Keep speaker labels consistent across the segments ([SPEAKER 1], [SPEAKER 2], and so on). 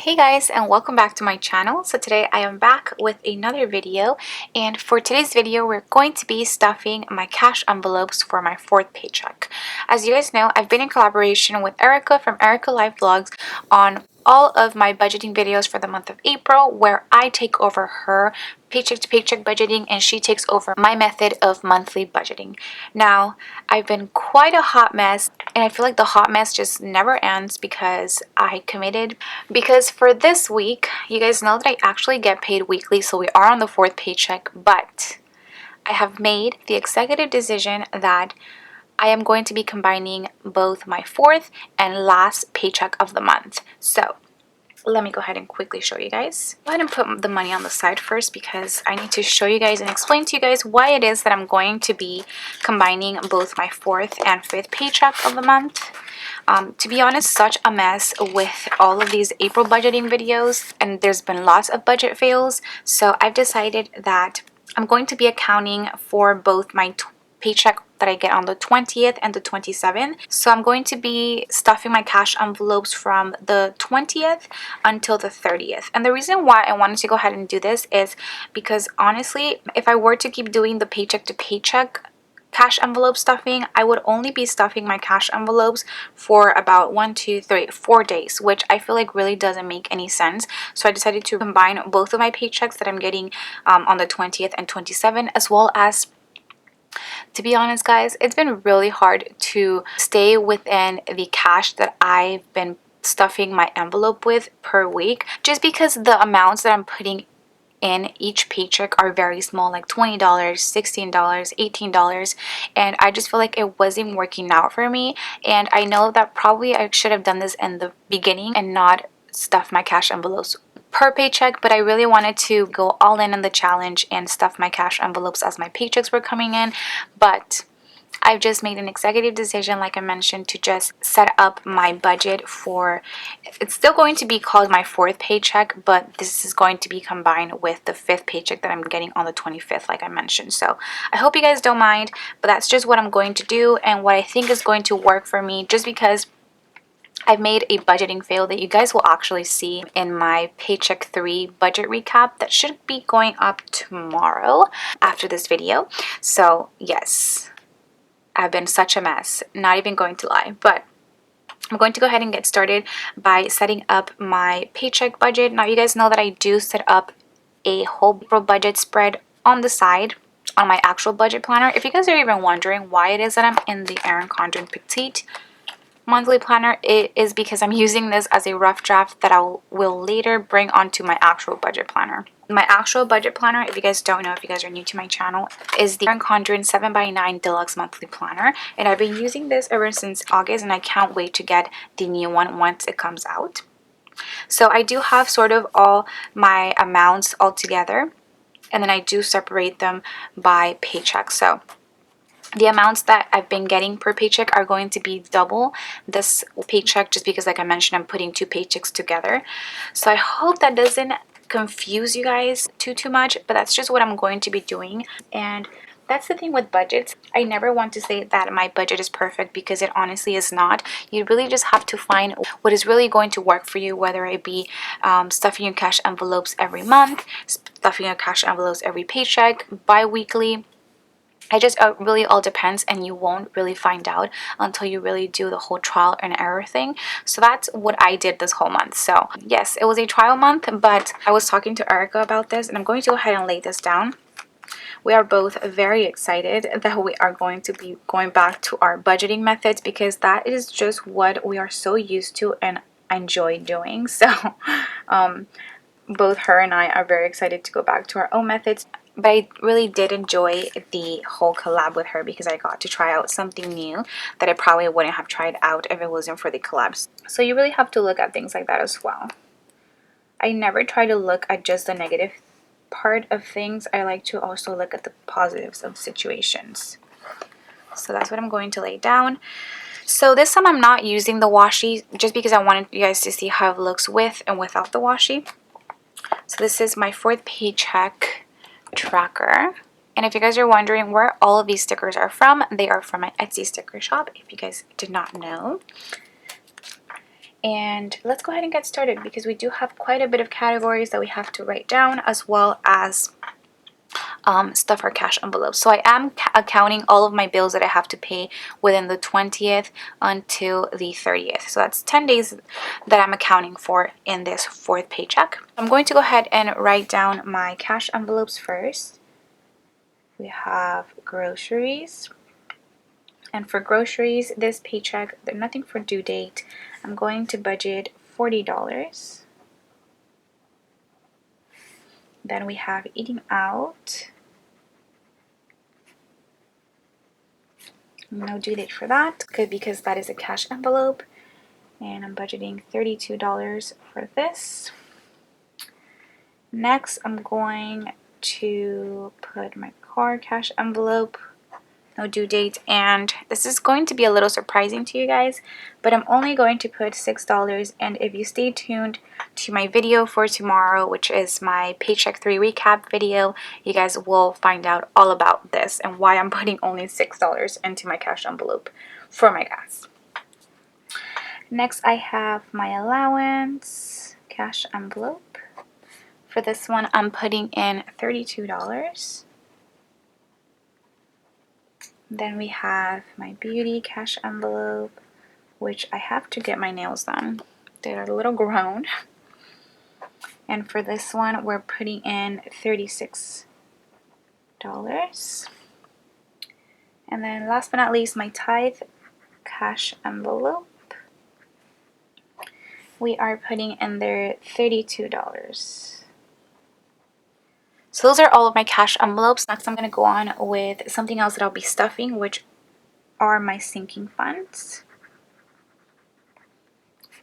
[SPEAKER 1] Hey guys, and welcome back to my channel. So today I am back with another video, and for today's video we're going to be stuffing my cash envelopes for my fourth paycheck. As you guys know, I've been in collaboration with Erika from Erika Live Vlogs on all of my budgeting videos for the month of April, where I take over her paycheck to paycheck budgeting and she takes over my method of monthly budgeting. Now, I've been quite a hot mess, and I feel like the hot mess just never ends because I committed. Because for this week, you guys know that I actually get paid weekly, so we are on the fourth paycheck, but I have made the executive decision that I am going to be combining both my fourth and last paycheck of the month. So let me go ahead and quickly show you guys. Go ahead and put the money on the side first because I need to show you guys and explain to you guys why it is that I'm going to be combining both my fourth and fifth paycheck of the month. To be honest, such a mess with all of these April budgeting videos, and there's been lots of budget fails. So I've decided that I'm going to be accounting for both my paycheck that I get on the 20th and the 27th. So I'm going to be stuffing my cash envelopes from the 20th until the 30th. And the reason why I wanted to go ahead and do this is because honestly, if I were to keep doing the paycheck to paycheck cash envelope stuffing, I would only be stuffing my cash envelopes for about 4 days, which I feel like really doesn't make any sense. So I decided to combine both of my paychecks that I'm getting on the 20th and 27th, as well as, to be honest guys, it's been really hard to stay within the cash that I've been stuffing my envelope with per week, just because the amounts that I'm putting in each paycheck are very small, like $20, $16, $18, and I just feel like it wasn't working out for me. And I know that probably I should have done this in the beginning and not stuff my cash envelopes per paycheck, but I really wanted to go all in on the challenge and stuff my cash envelopes as my paychecks were coming in. But I've just made an executive decision, like I mentioned, to just set up my budget for, it's still going to be called my fourth paycheck, but this is going to be combined with the fifth paycheck that I'm getting on the 25th, like I mentioned. So I hope you guys don't mind, but that's just what I'm going to do and what I think is going to work for me, just because I've made a budgeting fail that you guys will actually see in my paycheck 3 budget recap that should be going up tomorrow after this video. So yes, I've been such a mess, not even going to lie, but I'm going to go ahead and get started by setting up my paycheck budget. Now you guys know that I do set up a whole budget spread on the side on my actual budget planner. If you guys are even wondering why it is that I'm in the ERIKA'S Petite monthly planner, it is because I'm using this as a rough draft that I will later bring onto my actual budget planner. My actual budget planner, if you guys don't know, if you guys are new to my channel, is the ERIKA'S 7x9 Deluxe Monthly Planner. And I've been using this ever since August, and I can't wait to get the new one once it comes out. So I do have sort of all my amounts all together, and then I do separate them by paycheck. So the amounts that I've been getting per paycheck are going to be double this paycheck, just because, like I mentioned, I'm putting 2 paychecks together. So I hope that doesn't confuse you guys too much, but that's just what I'm going to be doing. And that's the thing with budgets. I never want to say that my budget is perfect, because it honestly is not. You really just have to find what is really going to work for you, whether it be stuffing your cash envelopes every month, stuffing your cash envelopes every paycheck, bi-weekly. It just really all depends, and you won't really find out until you really do the whole trial and error thing. So that's what I did this whole month. So yes, it was a trial month, but I was talking to Erika about this, and I'm going to go ahead and lay this down. We are both very excited that we are going to be going back to our budgeting methods, because that is just what we are so used to and enjoy doing. So both her and I are very excited to go back to our own methods. But I really did enjoy the whole collab with her, because I got to try out something new that I probably wouldn't have tried out if it wasn't for the collabs. So you really have to look at things like that as well. I never try to look at just the negative part of things. I like to also look at the positives of situations. So that's what I'm going to lay down. So this time I'm not using the washi, just because I wanted you guys to see how it looks with and without the washi. So this is my fourth paycheck tracker, and if you guys are wondering where all of these stickers are from, they are from my Etsy sticker shop, if you guys did not know. And let's go ahead and get started because we do have quite a bit of categories that we have to write down, as well as stuff our cash envelopes. So I am accounting all of my bills that I have to pay within the 20th until the 30th. So that's 10 days that I'm accounting for in this fourth paycheck. I'm going to go ahead and write down my cash envelopes first. We have groceries. And for groceries, this paycheck, there's nothing for due date. I'm going to budget $40. Then we have eating out. No due date for that, good, because that is a cash envelope. And I'm budgeting $32 for this. Next, I'm going to put my car cash envelope. No due date, and this is going to be a little surprising to you guys, but I'm only going to put $6. And if you stay tuned to my video for tomorrow, which is my Paycheck 3 recap video, you guys will find out all about this and why I'm putting only $6 into my cash envelope for my gas. Next, I have my allowance cash envelope. For this one, I'm putting in $32. Then we have my beauty cash envelope, which I have to get my nails done. They're a little grown. And for this one, we're putting in $36. And then last but not least, my tithe cash envelope. We are putting in there $32. So those are all of my cash envelopes. Next, I'm going to go on with something else that I'll be stuffing, which are my sinking funds.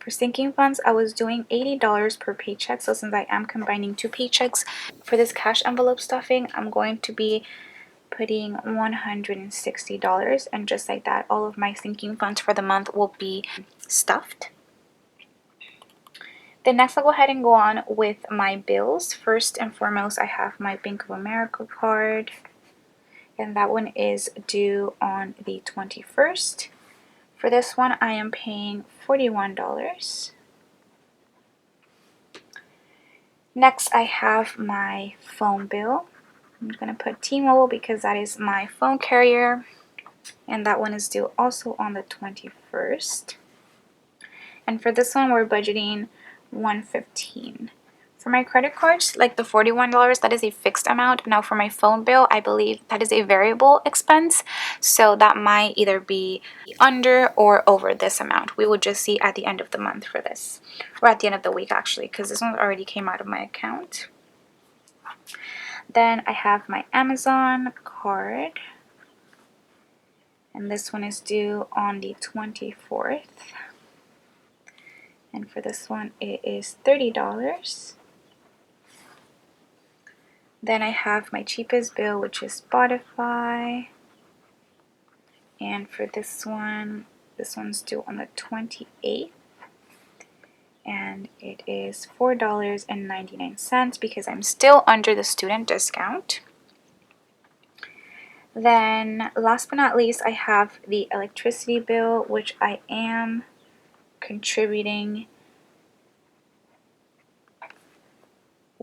[SPEAKER 1] For sinking funds, I was doing $80 per paycheck. So since I am combining two paychecks, for this cash envelope stuffing, I'm going to be putting $160. And just like that, all of my sinking funds for the month will be stuffed. Then next, I'll go ahead and go on with my bills. First and foremost, I have my Bank of America card, and that one is due on the 21st. For this one, I am paying $41. Next, I have my phone bill. I'm going to put T-Mobile because that is my phone carrier, and that one is due also on the 21st. And for this one, we're budgeting $115. For my credit cards, like the $41, that is a fixed amount. Now for my phone bill, I believe that is a variable expense, so that might either be under or over this amount. We will just see at the end of the month for this, or at the end of the week actually, because this one already came out of my account. Then I have my Amazon card, and this one is due on the 24th. And for this one, it is $30. Then I have my cheapest bill, which is Spotify. And for this one's due on the 28th. And it is $4.99 because I'm still under the student discount. Then last but not least, I have the electricity bill, which I am contributing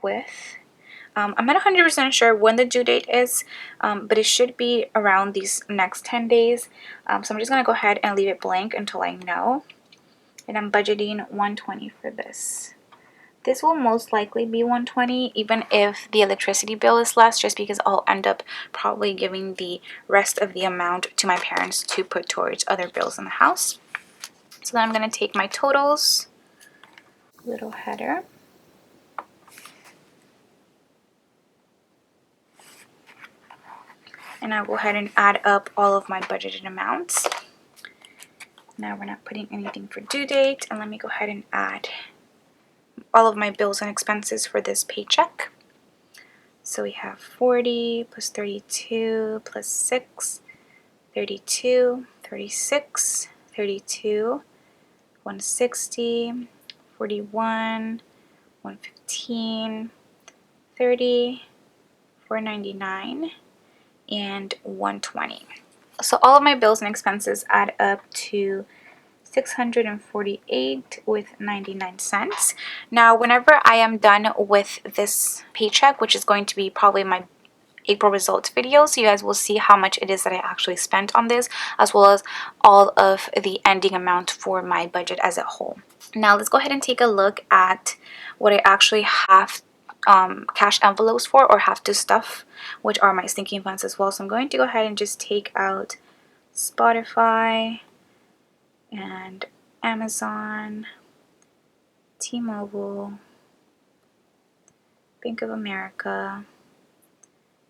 [SPEAKER 1] with. I'm not 100% sure when the due date is, but it should be around these next 10 days. So I'm just going to go ahead and leave it blank until I know. And I'm budgeting $120 for this. This will most likely be $120 even if the electricity bill is less, just because I'll end up probably giving the rest of the amount to my parents to put towards other bills in the house. So then I'm going to take my totals, little header. And I'll go ahead and add up all of my budgeted amounts. Now we're not putting anything for due date, and let me go ahead and add all of my bills and expenses for this paycheck. So we have 40 plus 32 plus 6, 32, 36, 32, 160, 41, 115, 30, 499, and 120. So all of my bills and expenses add up to $648 with 99 cents. Now, whenever I am done with this paycheck, which is going to be probably my April results video, so you guys will see how much it is that I actually spent on this, as well as all of the ending amount for my budget as a whole. Now let's go ahead and take a look at what I actually have cash envelopes for, or have to stuff, which are my sinking funds as well. So I'm going to go ahead and just take out Spotify and Amazon, T-Mobile, Bank of America,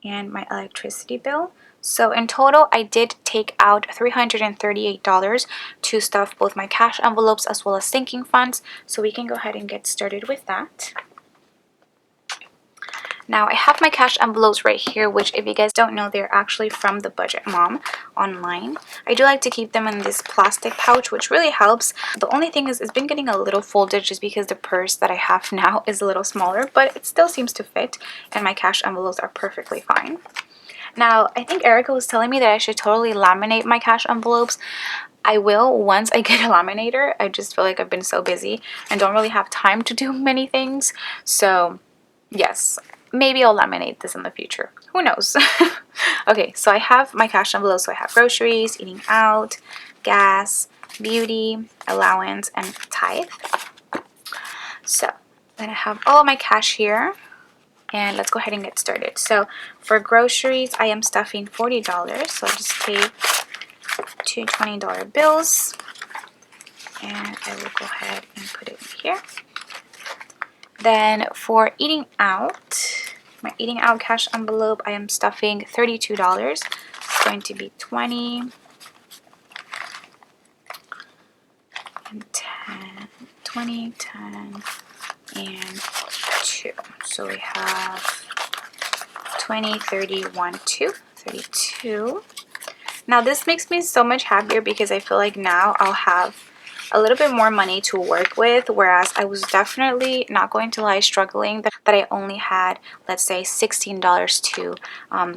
[SPEAKER 1] and my electricity bill. So in total, I did take out $338 to stuff both my cash envelopes as well as sinking funds. So we can go ahead and get started with that. Now I have my cash envelopes right here, which if you guys don't know, they're actually from the Budget Mom online. I do like to keep them in this plastic pouch, which really helps. The only thing is it's been getting a little folded just because the purse that I have now is a little smaller, but it still seems to fit, and my cash envelopes are perfectly fine. Now, I think Erica was telling me that I should totally laminate my cash envelopes. I will once I get a laminator. I just feel like I've been so busy and don't really have time to do many things. So, yes, maybe I'll laminate this in the future. Who knows? Okay, so I have my cash envelopes. So I have groceries, eating out, gas, beauty, allowance, and tithe. So then I have all of my cash here. And let's go ahead and get started. So for groceries, I am stuffing $40. So I'll just take two $20 bills. And I will go ahead and put it in here. Then for eating out, my eating out cash envelope, I am stuffing $32. It's going to be 20 and 10, 20, 10, and 2. So we have 20, 30, 1, 2, 32. Now this makes me so much happier because I feel like now I'll have a little bit more money to work with, whereas I was definitely, not going to lie, struggling that I only had, let's say, $16 to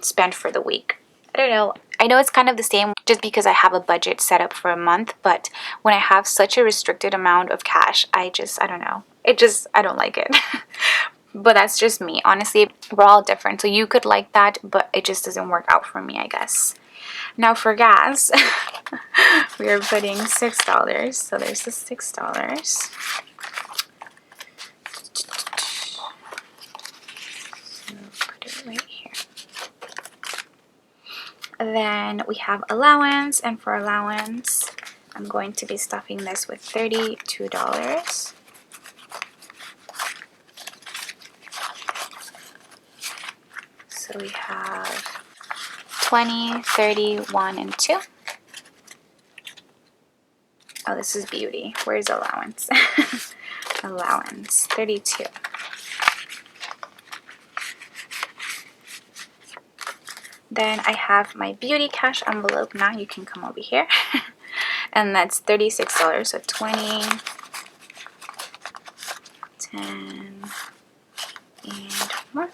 [SPEAKER 1] spend for the week. I don't know. I know it's kind of the same just because I have a budget set up for a month, but when I have such a restricted amount of cash, I don't know. I don't like it. But that's just me. Honestly, we're all different. So you could like that, but it just doesn't work out for me, I guess. Now for gas, we are putting $6. So there's the $6. So put it right here. And then we have allowance, and for allowance, I'm going to be stuffing this with $32. So we have 20, 30, 1, and 2. Oh, this is beauty. Where's allowance? Allowance, 32. Then I have my beauty cash envelope. Now you can come over here. And that's $36. So 20, 10, and 1.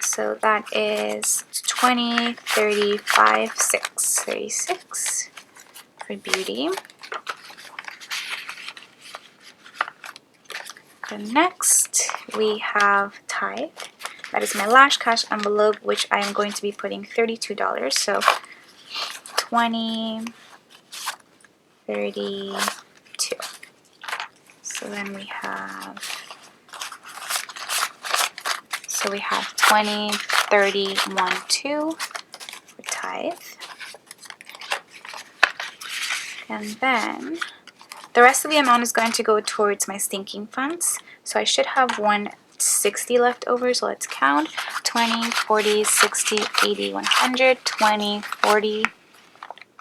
[SPEAKER 1] So that is 20, 35, 6. 36 for beauty. Then next we have tithe. That is my last cash envelope, which I am going to be putting $32. So 20, 32. So then we have 20, 30, 1, 2 for tithe. And then the rest of the amount is going to go towards my sinking funds. So I should have $160 left over. So let's count. 20, 40, 60, 80, 100, 20, 40,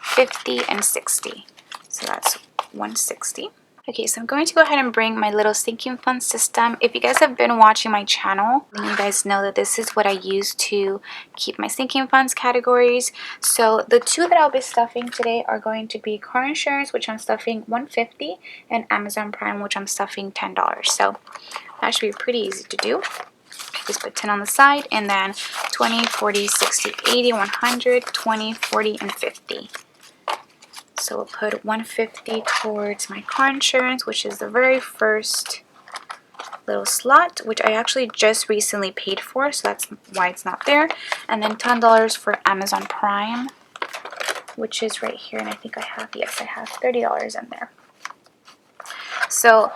[SPEAKER 1] 50, and 60. So that's 160. Okay, so I'm going to go ahead and bring my little sinking fund system. If you guys have been watching my channel, then you guys know that this is what I use to keep my sinking funds categories. So the two that I'll be stuffing today are going to be car insurance, which I'm stuffing $150, and Amazon Prime, which I'm stuffing $10. So that should be pretty easy to do. Just put 10 on the side, and then 20, 40, 60, 80, 100, 20, 40, and 50. So we'll put $150 towards my car insurance, which is the very first little slot, which I actually just recently paid for, so that's why it's not there. And then $10 for Amazon Prime, which is right here, and I think I have $30 in there. So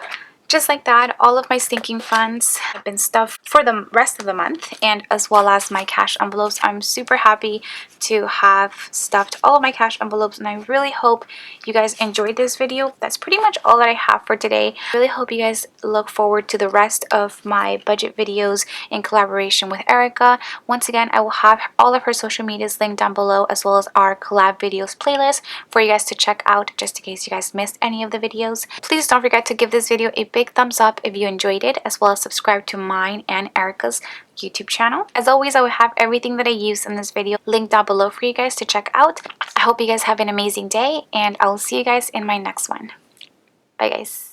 [SPEAKER 1] just like that, all of my sinking funds have been stuffed for the rest of the month, and as well as my cash envelopes. I'm super happy to have stuffed all of my cash envelopes, and I really hope you guys enjoyed this video. That's pretty much all that I have for today. I really hope you guys look forward to the rest of my budget videos in collaboration with Erica. Once again, I will have all of her social medias linked down below, as well as our collab videos playlist for you guys to check out, just in case you guys missed any of the videos. Please don't forget to give this video a big thumbs up if you enjoyed it, as well as subscribe to mine and Erica's YouTube channel. As always, I will have everything that I use in this video linked down below for you guys to check out. I hope you guys have an amazing day, and I will see you guys in my next one. Bye guys.